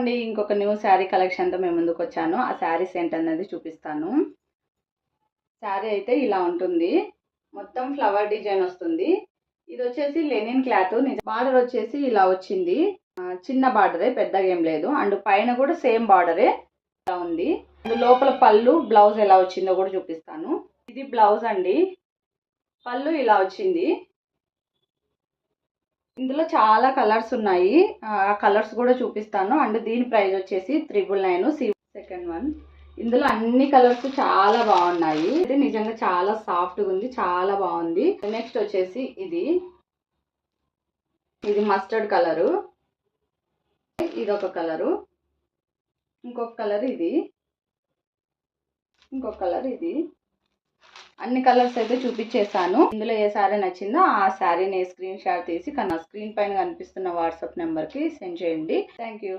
అండి, ఇంకొక న్యూ శారీ కలెక్షన్తో మేము ముందుకు వచ్చాను. ఆ శారీస్ ఏంటన్నది చూపిస్తాను. శారీ అయితే ఇలా ఉంటుంది, మొత్తం ఫ్లవర్ డిజైన్ వస్తుంది. ఇది వచ్చేసి లెనిన్ క్లాత్. బార్డర్ వచ్చేసి ఇలా వచ్చింది, చిన్న బార్డరే, పెద్దగా ఏం లేదు. అండ్ పైన కూడా సేమ్ బార్డరే ఇలా ఉంది. అండ్ లోపల పళ్ళు బ్లౌజ్ ఎలా వచ్చిందో కూడా చూపిస్తాను. ఇది బ్లౌజ్ అండి, పళ్ళు ఇలా వచ్చింది. ఇందులో చాలా కలర్స్ ఉన్నాయి, ఆ కలర్స్ కూడా చూపిస్తాను. అండ్ దీని ప్రైస్ వచ్చేసి 999. Second one. ఇందులో అన్ని కలర్స్ చాలా బాగున్నాయి. ఇది నిజంగా చాలా సాఫ్ట్గా ఉంది, చాలా బాగుంది. నెక్స్ట్ వచ్చేసి ఇది మస్టర్డ్ కలరు, ఇది ఒక కలరు, ఇంకొక కలర్ ఇది, ఇంకొక కలర్ ఇది. అన్ని కలర్స్ అయితే చూపించేసాను. ఇందులో ఏ శారీ నచ్చిందో ఆ శారీని స్క్రీన్ షాట్ తీసి స్క్రీన్ పైన కనిపిస్తున్న వాట్సాప్ నెంబర్కి సెండ్ చేయండి. Thank you.